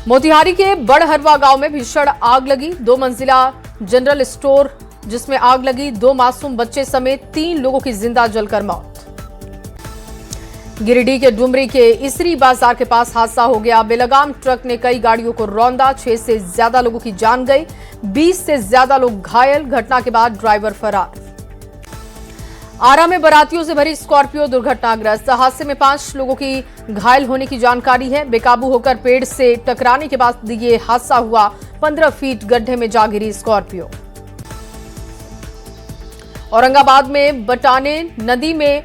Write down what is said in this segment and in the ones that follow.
मोतिहारी के बड़हरवा गांव में भीषण आग लगी। 2 मंजिला जनरल स्टोर जिसमें आग लगी, 2 मासूम बच्चे समेत 3 लोगों की जिंदा जलकर मौत। गिरिडीह के डुमरी के इसरी बाजार के पास हादसा हो गया। बेलगाम ट्रक ने कई गाड़ियों को रौंदा, 6 से ज्यादा लोगों की जान गई, 20 से ज्यादा लोग घायल। घटना के बाद ड्राइवर फरार। आरा में बारातियों से भरी स्कॉर्पियो दुर्घटनाग्रस्त। हादसे में 5 लोगों की घायल होने की जानकारी है। बेकाबू होकर पेड़ से टकराने के बाद ये हादसा हुआ। 15 फीट गड्ढे में जा गिरी स्कॉर्पियो। औरंगाबाद में बटाने नदी में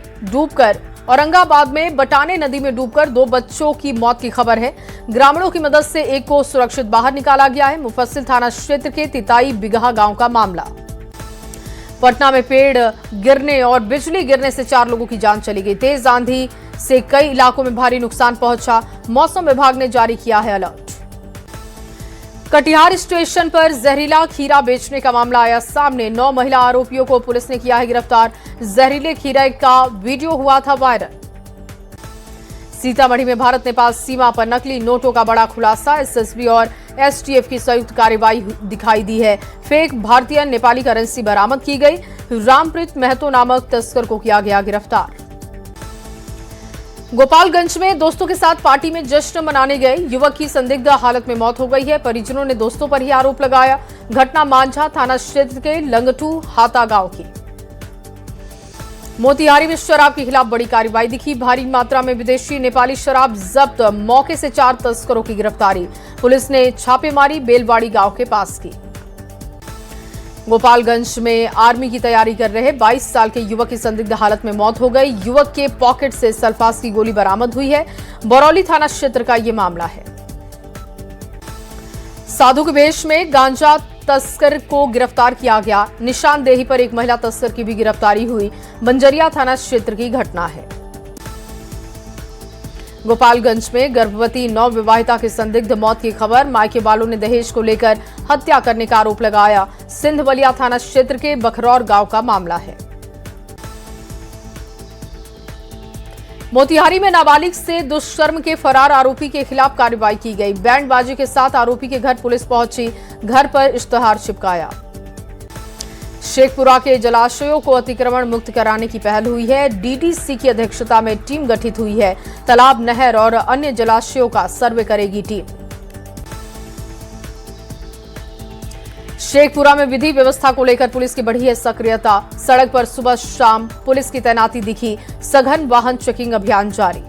डूबकर 2 बच्चों की मौत की खबर है। ग्रामीणों की मदद से एक को सुरक्षित बाहर निकाला गया है। मुफस्सिल थाना क्षेत्र के तिताई बिगहा गांव का मामला। पटना में पेड़ गिरने और बिजली गिरने से 4 लोगों की जान चली गई। तेज आंधी से कई इलाकों में भारी नुकसान पहुंचा। मौसम विभाग ने जारी किया है अलर्ट। कटिहार स्टेशन पर जहरीला खीरा बेचने का मामला आया सामने। 9 महिला आरोपियों को पुलिस ने किया है गिरफ्तार। जहरीले खीरे का वीडियो हुआ था वायरल। सीतामढ़ी में भारत नेपाल सीमा पर नकली नोटों का बड़ा खुलासा। एसएसबी और एसटीएफ की संयुक्त कार्रवाई दिखाई दी है। फेक भारतीय नेपाली करेंसी बरामद की गई। रामप्रीत महतो नामक तस्कर को किया गया गिरफ्तार। गोपालगंज में दोस्तों के साथ पार्टी में जश्न मनाने गए युवक की संदिग्ध हालत में मौत हो गई है। परिजनों ने दोस्तों पर ही आरोप लगाया। घटना मांझा थाना क्षेत्र के लंगटू हाता गांव की। मोतिहारी में शराब के खिलाफ बड़ी कार्रवाई दिखी। भारी मात्रा में विदेशी नेपाली शराब जब्त। मौके से 4 तस्करों की गिरफ्तारी। पुलिस ने छापेमारी बेलवाड़ी गांव के पास की। गोपालगंज में आर्मी की तैयारी कर रहे 22 साल के युवक की संदिग्ध हालत में मौत हो गई। युवक के पॉकेट से सल्फास की गोली बरामद हुई है। बरौली थाना क्षेत्र का यह मामला है। साधु के वेश में गांजा तस्कर को गिरफ्तार किया गया। निशानदेही पर एक महिला तस्कर की भी गिरफ्तारी हुई। बंजरिया थाना क्षेत्र की घटना है। गोपालगंज में गर्भवती नवविवाहिता की संदिग्ध मौत की खबर। मायके वालों ने दहेज को लेकर हत्या करने का आरोप लगाया। सिंधवलिया थाना क्षेत्र के बखरौर गांव का मामला है। मोतिहारी में नाबालिग से दुष्कर्म के फरार आरोपी के खिलाफ कार्रवाई की गई। बैंड बाजी के साथ आरोपी के घर पुलिस पहुंची। घर पर इश्तेहार चिपकाया। शेखपुरा के जलाशयों को अतिक्रमण मुक्त कराने की पहल हुई है। डीडीसी की अध्यक्षता में टीम गठित हुई है। तालाब, नहर और अन्य जलाशयों का सर्वे करेगी टीम। शेखपुरा में विधि व्यवस्था को लेकर पुलिस की बढ़ी है सक्रियता। सड़क पर सुबह शाम पुलिस की तैनाती दिखी। सघन वाहन चेकिंग अभियान जारी।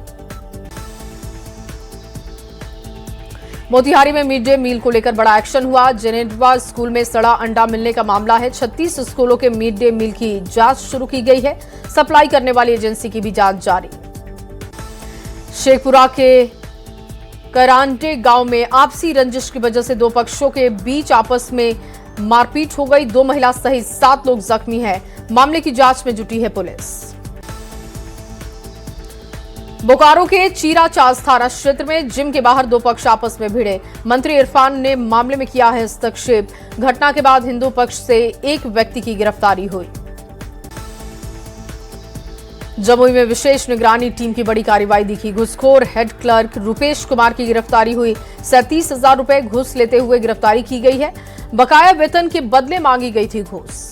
मोतिहारी में मिड डे मील को लेकर बड़ा एक्शन हुआ। जेनेवा स्कूल में सड़ा अंडा मिलने का मामला है। 36 स्कूलों के मिड डे मील की जांच शुरू की गई है। सप्लाई करने वाली एजेंसी की भी जांच जारी। शेखपुरा के करांटे गांव में आपसी रंजिश की वजह से 2 पक्षों के बीच आपस में मारपीट हो गई। 2 महिला सहित 7 लोग जख्मी हैं। मामले की जांच में जुटी है पुलिस। बोकारो के चीरा चास थाना क्षेत्र में जिम के बाहर 2 पक्ष आपस में भिड़े। मंत्री इरफान ने मामले में किया है हस्तक्षेप। घटना के बाद हिंदू पक्ष से एक व्यक्ति की गिरफ्तारी हुई। जमुई में विशेष निगरानी टीम की बड़ी कार्रवाई दिखी। घुसखोर हेड क्लर्क रुपेश कुमार की गिरफ्तारी हुई। 37,000 रुपए घूस लेते हुए गिरफ्तारी की गई है। बकाया वेतन के बदले मांगी गई थी घूस।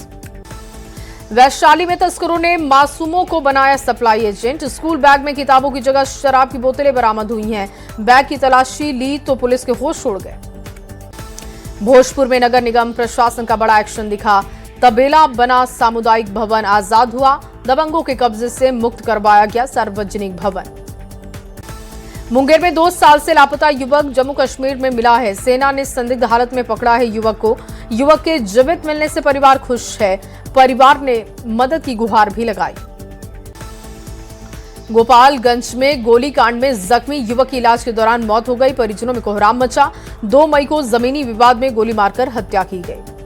वैशाली में तस्करों ने मासूमों को बनाया सप्लाई एजेंट। स्कूल बैग में किताबों की जगह शराब की बोतलें बरामद हुई हैं। बैग की तलाशी ली तो पुलिस के होश उड़ गए। भोजपुर में नगर निगम प्रशासन का बड़ा एक्शन दिखा। तबेला बना सामुदायिक भवन आजाद हुआ। दबंगों के कब्जे से मुक्त करवाया गया सार्वजनिक भवन। मुंगेर में 2 साल से लापता युवक जम्मू कश्मीर में मिला है। सेना ने संदिग्ध हालत में पकड़ा है युवक को। युवक के जीवित मिलने से परिवार खुश है। परिवार ने मदद की गुहार भी लगाई। गोपालगंज में गोलीकांड में जख्मी युवक की इलाज के दौरान मौत हो गई। परिजनों में कोहराम मचा। 2 मई को जमीनी विवाद में गोली मारकर हत्या की गई।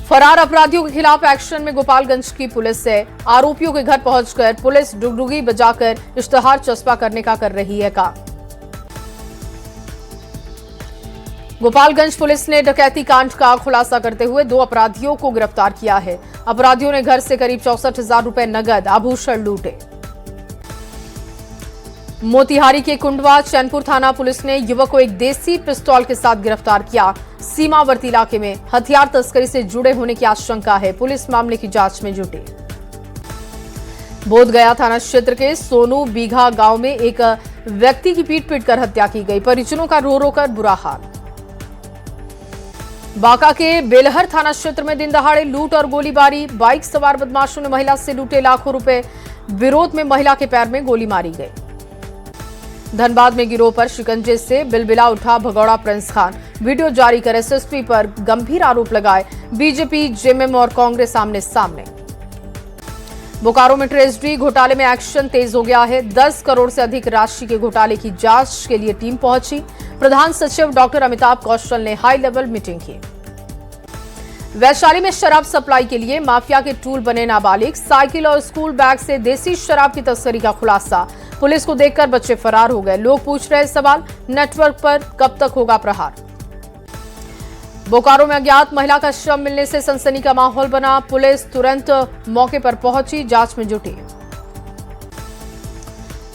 फरार अपराधियों के खिलाफ एक्शन में गोपालगंज की पुलिस है। आरोपियों के घर पहुंचकर पुलिस डुगडुगी बजाकर इश्तेहार चस्पा करने का कर रही है काम। गोपालगंज पुलिस ने डकैती कांड का खुलासा करते हुए 2 अपराधियों को गिरफ्तार किया है। अपराधियों ने घर से करीब 64,000 रुपए नगद आभूषण लूटे। मोतिहारी के कुंडवा चैनपुर थाना पुलिस ने युवक को एक देसी पिस्तौल के साथ गिरफ्तार किया। सीमावर्ती इलाके में हथियार तस्करी से जुड़े होने की आशंका है। पुलिस मामले की जांच में जुटी। बोधगया थाना क्षेत्र के सोनू बीघा गांव में एक व्यक्ति की पीट-पीटकर हत्या की गई। परिजनों का रो रो कर बुरा हाल। बांका के बेलहर थाना क्षेत्र में दिन दहाड़े लूट और गोलीबारी। बाइक सवार बदमाशों ने महिला से लूटे लाखों रुपए। विरोध में महिला के पैर में गोली मारी गई। धनबाद में गिरोह पर शिकंजे से बिलबिला उठा भगौड़ा प्रिंस खान। वीडियो जारी कर एसएसपी पर गंभीर आरोप लगाए। बीजेपी, जेएमएम और कांग्रेस आमने सामने। बोकारो में ट्रेजरी घोटाले में एक्शन तेज हो गया है। 10 करोड़ से अधिक राशि के घोटाले की जांच के लिए टीम पहुंची। प्रधान सचिव डॉक्टर अमिताभ कौशल ने हाई लेवल मीटिंग की। वैशाली में शराब सप्लाई के लिए माफिया के टूल बने नाबालिग। साइकिल और स्कूल बैग से देसी शराब की तस्करी का खुलासा। पुलिस को देखकर बच्चे फरार हो गए। लोग पूछ रहे सवाल, नेटवर्क पर कब तक होगा प्रहार। बोकारो में अज्ञात महिला का शव मिलने से सनसनी का माहौल बना। पुलिस तुरंत मौके पर पहुंची, जांच में जुटी।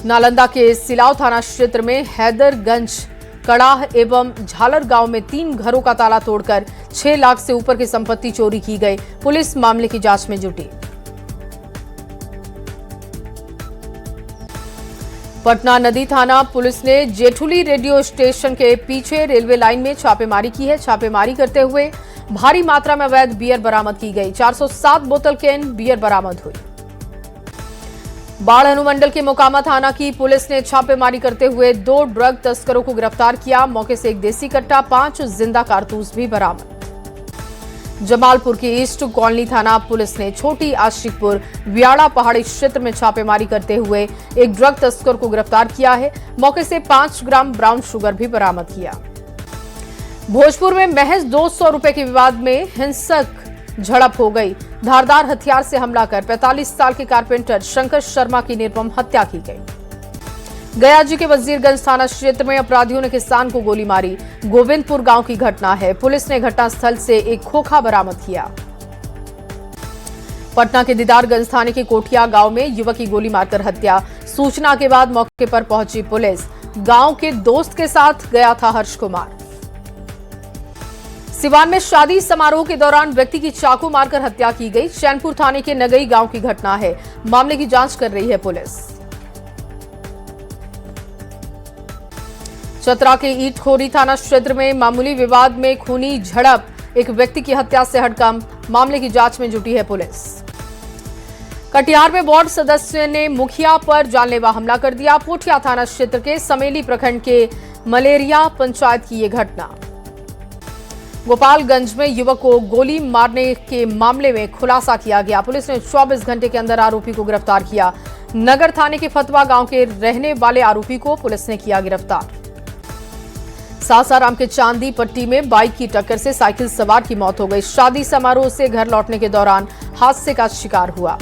नालंदा के सिलाव थाना क्षेत्र में हैदरगंज कड़ाह एवं झालर गांव में 3 घरों का ताला तोड़कर 6 लाख से ऊपर की संपत्ति चोरी की गई। पुलिस मामले की जांच में जुटी। पटना नदी थाना पुलिस ने जेठुली रेडियो स्टेशन के पीछे रेलवे लाइन में छापेमारी की है। छापेमारी करते हुए भारी मात्रा में अवैध बियर बरामद की गई। 407 बोतल कैन बियर बरामद हुई। बाढ़ अनुमंडल के मोकामा थाना की पुलिस ने छापेमारी करते हुए 2 ड्रग तस्करों को गिरफ्तार किया। मौके से एक देसी कट्टा, 5 जिंदा कारतूस भी बरामद। जमालपुर की ईस्ट कॉलोनी थाना पुलिस ने छोटी आशिकपुर व्याड़ा पहाड़ी क्षेत्र में छापेमारी करते हुए एक ड्रग तस्कर को गिरफ्तार किया है। मौके से 5 ग्राम ब्राउन शुगर भी बरामद किया। भोजपुर में महज 200 रुपए के विवाद में हिंसक झड़प हो गई। धारदार हथियार से हमला कर 45 साल के कारपेंटर शंकर शर्मा की निर्मम हत्या की गई। गया जी के वजीरगंज थाना क्षेत्र में अपराधियों ने किसान को गोली मारी। गोविंदपुर गांव की घटना है। पुलिस ने घटनास्थल से एक खोखा बरामद किया। पटना के दीदारगंज थाने के कोठिया गांव में युवक की गोली मारकर हत्या। सूचना के बाद मौके पर पहुंची पुलिस। गांव के दोस्त के साथ गया था हर्ष कुमार। सिवान में शादी समारोह के दौरान व्यक्ति की चाकू मारकर हत्या की गई। चैनपुर थाने के नगई गांव की घटना है। मामले की जांच कर रही है पुलिस। चतरा के ईटखोरी थाना क्षेत्र में मामूली विवाद में खूनी झड़प। एक व्यक्ति की हत्या से हड़कंप। मामले की जांच में जुटी है पुलिस। कटिहार में वार्ड सदस्य ने मुखिया पर जानलेवा हमला कर दिया। पोठिया थाना क्षेत्र के समेली प्रखंड के मलेरिया पंचायत की यह घटना। गोपालगंज में युवक को गोली मारने के मामले में खुलासा किया गया। पुलिस ने 24 घंटे के अंदर आरोपी को गिरफ्तार किया। नगर थाने के फतवा गांव के रहने वाले आरोपी को पुलिस ने किया गिरफ्तार। सासाराम के चांदी पट्टी में बाइक की टक्कर से साइकिल सवार की मौत हो गई। शादी समारोह से घर लौटने के दौरान हादसे का शिकार हुआ।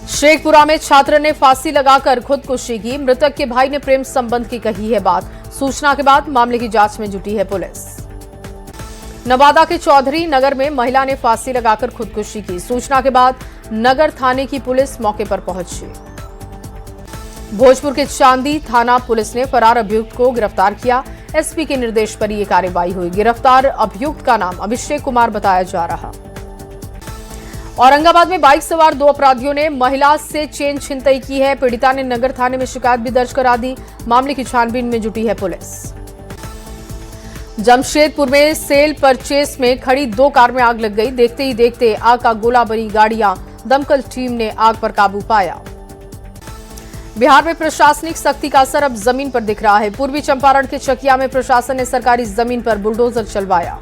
शेखपुरा में छात्र ने फांसी लगाकर खुदकुशी की। मृतक के भाई ने प्रेम संबंध की कही है बात। सूचना के बाद मामले की जांच में जुटी है पुलिस। नवादा के चौधरी नगर में महिला ने फांसी लगाकर खुदकुशी की। सूचना के बाद नगर थाने की पुलिस मौके पर पहुंची। भोजपुर के चांदी थाना पुलिस ने फरार अभियुक्त को गिरफ्तार किया। एसपी के निर्देश पर यह कार्रवाई हुई। गिरफ्तार अभियुक्त का नाम अभिषेक कुमार बताया जा रहा। औरंगाबाद में बाइक सवार 2 अपराधियों ने महिला से चेन छिनतई की है। पीड़िता ने नगर थाने में शिकायत भी दर्ज करा दी। मामले की छानबीन में जुटी है पुलिस। जमशेदपुर में सेल परचेस में खड़ी 2 कार में आग लग गई। देखते ही देखते आग का गोला बनी गाड़ियां। दमकल टीम ने आग पर काबू पाया। बिहार में प्रशासनिक सख्ती का असर अब जमीन पर दिख रहा है। पूर्वी चंपारण के चकिया में प्रशासन ने सरकारी जमीन पर बुलडोजर चलवाया।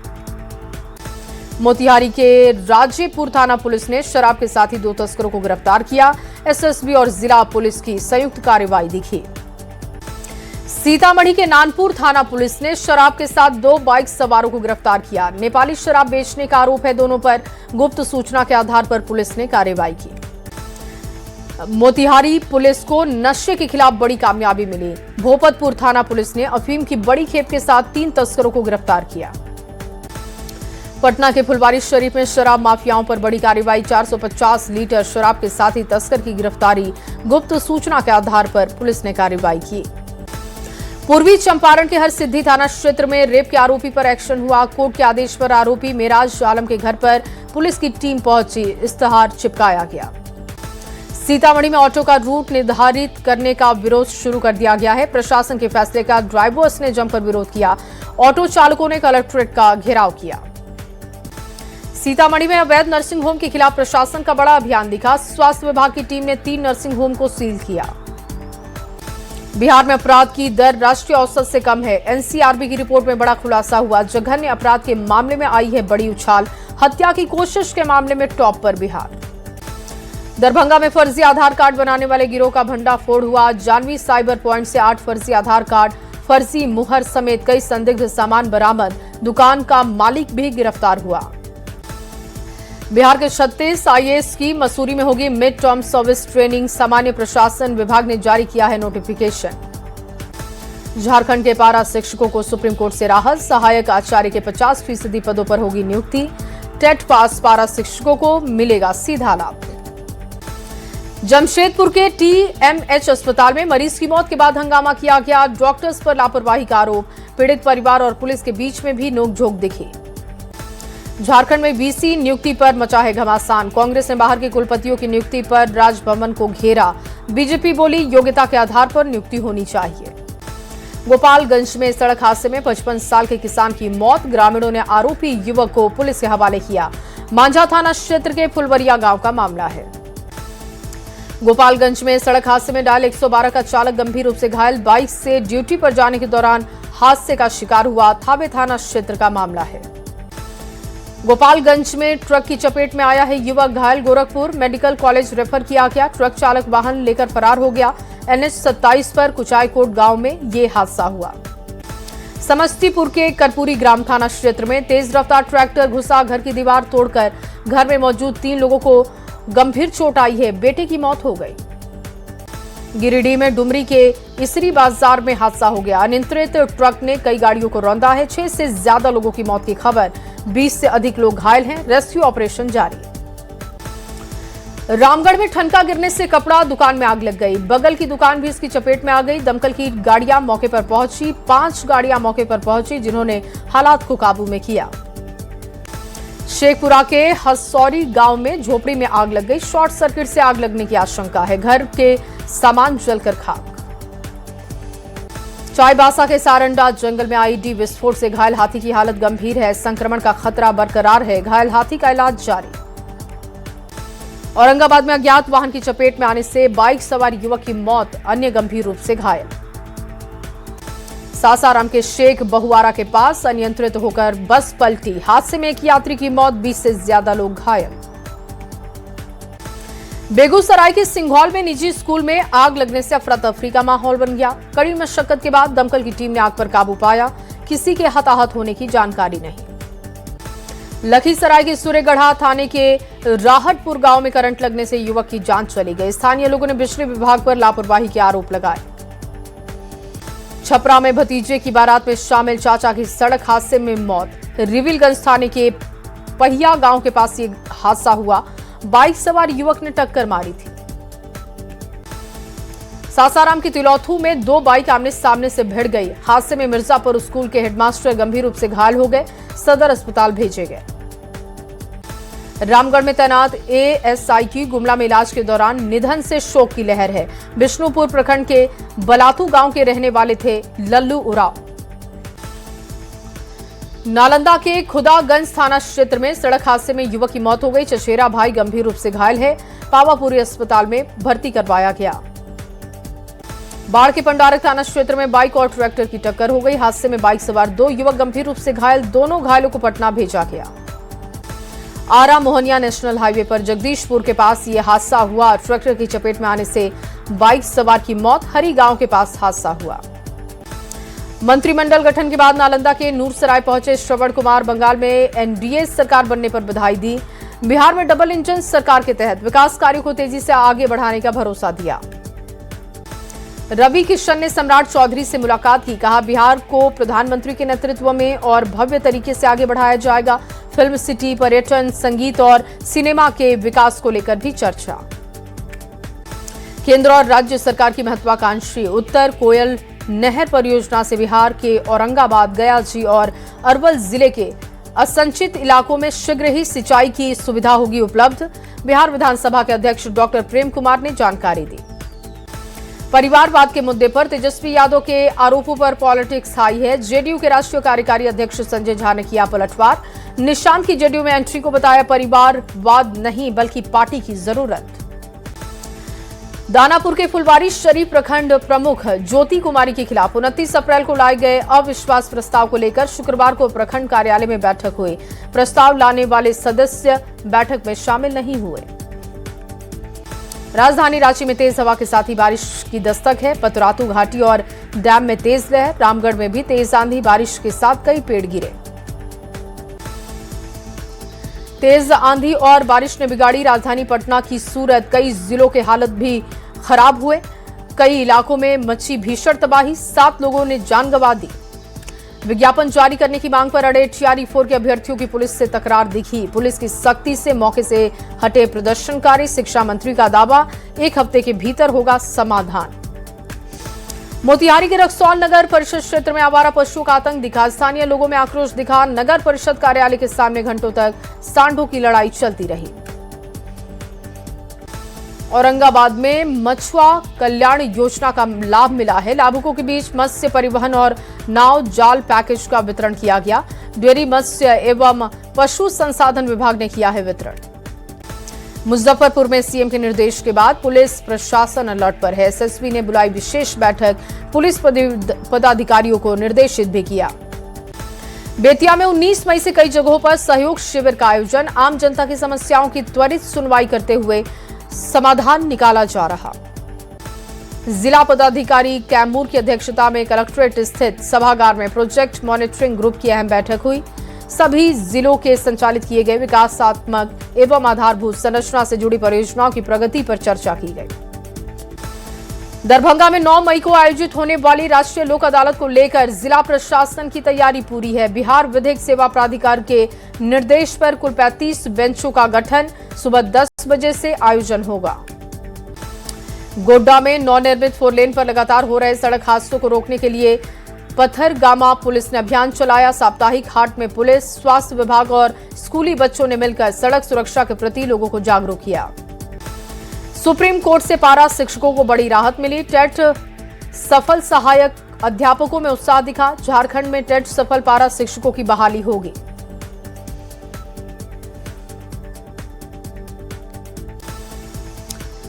मोतिहारी के राजेपुर थाना पुलिस ने शराब के साथ ही 2 तस्करों को गिरफ्तार किया। एसएसबी और जिला पुलिस की संयुक्त कार्रवाई दिखी। सीतामढ़ी के नानपुर थाना पुलिस ने शराब के साथ 2 बाइक सवारों को गिरफ्तार किया। नेपाली शराब बेचने का आरोप है दोनों पर। गुप्त सूचना के आधार पर पुलिस ने कार्रवाई की। मोतिहारी पुलिस को नशे के खिलाफ बड़ी कामयाबी मिली। भोपतपुर थाना पुलिस ने अफीम की बड़ी खेप के साथ 3 तस्करों को गिरफ्तार किया। पटना के फुलवारी शरीफ में शराब माफियाओं पर बड़ी कार्रवाई। 450 लीटर शराब के साथ ही तस्कर की गिरफ्तारी। गुप्त सूचना के आधार पर पुलिस ने कार्रवाई की। पूर्वी चंपारण के हरसिद्धि थाना क्षेत्र में रेप के आरोपी पर एक्शन हुआ। कोर्ट के आदेश पर आरोपी मेराज आलम के घर पर पुलिस की टीम पहुंची। इश्तेहार चिपकाया गया। सीतामढ़ी में ऑटो का रूट निर्धारित करने का विरोध शुरू कर दिया गया है। प्रशासन के फैसले का ड्राइवर्स ने जमकर विरोध किया। ऑटो चालकों ने कलेक्ट्रेट का घेराव किया। सीतामढ़ी में अवैध नर्सिंग होम के खिलाफ प्रशासन का बड़ा अभियान दिखा। स्वास्थ्य विभाग की टीम ने 3 नर्सिंग होम को सील किया। बिहार में अपराध की दर राष्ट्रीय औसत से कम है। एनसीआरबी की रिपोर्ट में बड़ा खुलासा हुआ। जघन्य अपराध के मामले में आई है बड़ी उछाल। हत्या की कोशिश के मामले में टॉप पर बिहार। दरभंगा में फर्जी आधार कार्ड बनाने वाले गिरोह का भंडाफोड़ हुआ। जानवी साइबर पॉइंट से 8 फर्जी आधार कार्ड, फर्जी मुहर समेत कई संदिग्ध सामान बरामद। दुकान का मालिक भी गिरफ्तार हुआ। बिहार के 36 आईएएस की मसूरी में होगी मिड टर्म सर्विस ट्रेनिंग। सामान्य प्रशासन विभाग ने जारी किया है नोटिफिकेशन। झारखंड के पारा शिक्षकों को सुप्रीम कोर्ट से राहत। सहायक आचार्य के 50% पदों पर होगी नियुक्ति। टेट पास पारा शिक्षकों को मिलेगा सीधा लाभ। जमशेदपुर के टीएमएच अस्पताल में मरीज की मौत के बाद हंगामा किया गया। डॉक्टर्स पर लापरवाही का आरोप। पीड़ित परिवार और पुलिस के बीच में भी नोकझोंक दिखी। झारखंड में वीसी नियुक्ति पर मचा है घमासान। कांग्रेस ने बाहर के कुलपतियों की नियुक्ति पर राजभवन को घेरा। बीजेपी बोली योग्यता के आधार पर नियुक्ति होनी चाहिए। गोपालगंज में सड़क हादसे में 55 साल के किसान की मौत। ग्रामीणों ने आरोपी युवक को पुलिस के हवाले किया। मांझा थाना क्षेत्र के फुलवरिया गांव का मामला है। गोपालगंज में सड़क हादसे में डायल 112 का चालक गंभीर रूप से घायल। बाइक से ड्यूटी पर जाने के दौरान हादसे का शिकार हुआ। थावे थाना क्षेत्र का मामला है। गोपालगंज में ट्रक की चपेट में आया है युवक, घायल। गोरखपुर मेडिकल कॉलेज रेफर किया गया। ट्रक चालक वाहन लेकर फरार हो गया। NH 27 पर कुचाईकोट गांव में ये हादसा हुआ। समस्तीपुर के करपुरी ग्राम थाना क्षेत्र में तेज रफ्तार ट्रैक्टर घुसा। घर की दीवार तोड़कर घर में मौजूद 3 लोगों को गंभीर चोट आई है। बेटे की मौत हो गई। गिरिडीह में डुमरी के इसरी बाजार में हादसा हो गया। अनियंत्रित ट्रक ने कई गाड़ियों को रौंदा है। 6 से ज्यादा लोगों की मौत की खबर। 20 से अधिक लोग घायल हैं। रेस्क्यू ऑपरेशन जारी। रामगढ़ में ठनका गिरने से कपड़ा दुकान में आग लग गई। बगल की दुकान भी इसकी चपेट में आ गई। दमकल की गाड़ियां मौके पर पहुंची। 5 गाड़ियां मौके पर पहुंची जिन्होंने हालात को काबू में किया। शेखपुरा के हसौरी गांव में झोपड़ी में आग लग गई। शॉर्ट सर्किट से आग लगने की आशंका है। घर के सामान जलकर खाक। चाईबासा के सारंडा जंगल में आईईडी विस्फोट से घायल हाथी की हालत गंभीर है। संक्रमण का खतरा बरकरार है। घायल हाथी का इलाज जारी। औरंगाबाद में अज्ञात वाहन की चपेट में आने से बाइक सवार युवक की मौत, अन्य गंभीर रूप से घायल। सासाराम के शेख बहुआरा के पास अनियंत्रित होकर बस पलटी। हादसे में एक यात्री की मौत, 20 से ज्यादा लोग घायल। बेगूसराय के सिंघौल में निजी स्कूल में आग लगने से अफरा तफरी का माहौल बन गया। कड़ी मशक्कत के बाद दमकल की टीम ने आग पर काबू पाया। किसी के हताहत होने की जानकारी नहीं। लखीसराय के सूर्यगढ़ा थाने के राहतपुर गांव में करंट लगने से युवक की जान चली गई। स्थानीय लोगों ने बिजली विभाग पर लापरवाही के आरोप लगाए। छपरा में भतीजे की बारात में शामिल चाचा की सड़क हादसे में मौत। रिविलगंज थाने के पहिया गांव के पास ये हादसा हुआ। बाइक सवार युवक ने टक्कर मारी थी। सासाराम की तिलौथू में 2 बाइक आमने सामने से भिड़ गई। हादसे में मिर्जापुर स्कूल के हेडमास्टर गंभीर रूप से घायल हो गए। सदर अस्पताल भेजे गए। रामगढ़ में तैनात एएसआई की गुमला में इलाज के दौरान निधन से शोक की लहर है। विष्णुपुर प्रखंड के बलातू गांव के रहने वाले थे लल्लू उराव। नालंदा के खुदागंज थाना क्षेत्र में सड़क हादसे में युवक की मौत हो गई। चचेरा भाई गंभीर रूप से घायल है। पावापुरी अस्पताल में भर्ती करवाया गया। बाढ़ के पंडारक थाना क्षेत्र में बाइक और ट्रैक्टर की टक्कर हो गई। हादसे में बाइक सवार 2 युवक गंभीर रूप से घायल। दोनों घायलों को पटना भेजा गया। आरा मोहनिया नेशनल हाईवे पर जगदीशपुर के पास यह हादसा हुआ। ट्रैक्टर की चपेट में आने से बाइक सवार की मौत। हरी गांव के पास हादसा हुआ। मंत्रिमंडल गठन के बाद नालंदा के नूरसराय पहुंचे श्रवण कुमार बंगाल में एनडीए सरकार बनने पर बधाई दी। बिहार में डबल इंजन सरकार के तहत विकास कार्यों को तेजी से आगे बढ़ाने का भरोसा दिया। रवि किशन ने सम्राट चौधरी से मुलाकात की। कहा बिहार को प्रधानमंत्री के नेतृत्व में और भव्य तरीके से आगे बढ़ाया जाएगा। फिल्म सिटी, पर्यटन, संगीत और सिनेमा के विकास को लेकर भी चर्चा। केंद्र और राज्य सरकार की महत्वाकांक्षी उत्तर कोयल नहर परियोजना से बिहार के औरंगाबाद, गयाजी और अरवल जिले के असंचित इलाकों में शीघ्र ही सिंचाई की सुविधा होगी उपलब्ध। बिहार विधानसभा के अध्यक्ष डॉक्टर प्रेम कुमार ने जानकारी दी। परिवारवाद के मुद्दे पर तेजस्वी यादव के आरोपों पर पॉलिटिक्स हाई है। जेडीयू के राष्ट्रीय कार्यकारी अध्यक्ष संजय झा ने किया पलटवार। निशांत की जेडीयू में एंट्री को बताया परिवारवाद नहीं बल्कि पार्टी की जरूरत। दानापुर के फुलवारी शरीफ प्रखंड प्रमुख ज्योति कुमारी के खिलाफ 29 अप्रैल को लाए गए अविश्वास प्रस्ताव को लेकर शुक्रवार को प्रखंड कार्यालय में बैठक हुई। प्रस्ताव लाने वाले सदस्य बैठक में शामिल नहीं हुए। राजधानी रांची में तेज हवा के साथ ही बारिश की दस्तक है। पतरातू घाटी और डैम में तेज लहर, रामगढ़ में भी तेज आंधी, बारिश के साथ कई पेड़ गिरे। तेज आंधी और बारिश ने बिगाड़ी राजधानी पटना की सूरत। कई जिलों के हालत भी खराब हुए। कई इलाकों में मची भीषण तबाही, 7 लोगों ने जान गंवा दी। विज्ञापन जारी करने की मांग पर अड़े टीआरई 4 के अभ्यर्थियों की पुलिस से तकरार दिखी। पुलिस की सख्ती से मौके से हटे प्रदर्शनकारी। शिक्षा मंत्री का दावा, 1 हफ्ते के भीतर होगा समाधान। मोतिहारी के रक्सौल नगर परिषद क्षेत्र में आवारा पशुओं का आतंक दिखा। स्थानीय लोगों में आक्रोश दिखा। नगर परिषद कार्यालय के सामने घंटों तक सांडों की लड़ाई चलती रही। औरंगाबाद में मछुआ कल्याण योजना का लाभ मिला है। लाभुकों के बीच मत्स्य परिवहन और नाव जाल पैकेज का वितरण किया गया। डेयरी, मत्स्य एवं पशु संसाधन विभाग ने किया है वितरण। मुजफ्फरपुर में सीएम के निर्देश के बाद पुलिस प्रशासन अलर्ट पर है। एसएसपी ने बुलाई विशेष बैठक। पुलिस पदाधिकारियों को निर्देशित भी किया। बेतिया में 19 मई से कई जगहों पर सहयोग शिविर का आयोजन। आम जनता की समस्याओं की त्वरित सुनवाई करते हुए समाधान निकाला जा रहा। जिला पदाधिकारी कैमूर की अध्यक्षता में कलेक्ट्रेट स्थित सभागार में प्रोजेक्ट मॉनिटरिंग ग्रुप की अहम बैठक हुई। सभी जिलों के संचालित किए गए विकासात्मक एवं आधारभूत संरचना से जुड़ी परियोजनाओं की प्रगति पर चर्चा की गई। दरभंगा में 9 मई को आयोजित होने वाली राष्ट्रीय लोक अदालत को लेकर जिला प्रशासन की तैयारी पूरी है। बिहार विधिक सेवा प्राधिकार के निर्देश पर कुल 35 बेंचों का गठन। सुबह 10 बजे से आयोजन होगा। गोड्डा में नवनिर्मित 4 लेन पर लगातार हो रहे सड़क हादसों को रोकने के लिए पत्थरगामा पुलिस ने अभियान चलाया। साप्ताहिक हाट में पुलिस, स्वास्थ्य विभाग और स्कूली बच्चों ने मिलकर सड़क सुरक्षा के प्रति लोगों को जागरूक किया। सुप्रीम कोर्ट से पारा शिक्षकों को बड़ी राहत मिली। टेट सफल सहायक अध्यापकों में उत्साह दिखा। झारखंड में टेट सफल पारा शिक्षकों की बहाली होगी।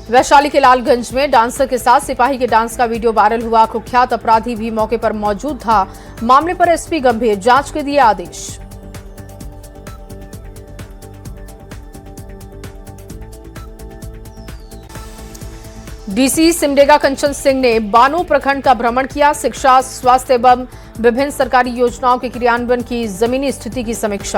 वैशाली के लालगंज में डांसर के साथ सिपाही के डांस का वीडियो वायरल हुआ। कुख्यात अपराधी भी मौके पर मौजूद था। मामले पर एसपी गंभीर जांच के दिए आदेश। डीसी सिमडेगा कंचन सिंह ने बानो प्रखंड का भ्रमण किया। शिक्षा, स्वास्थ्य एवं विभिन्न सरकारी योजनाओं के क्रियान्वयन की जमीनी स्थिति की समीक्षा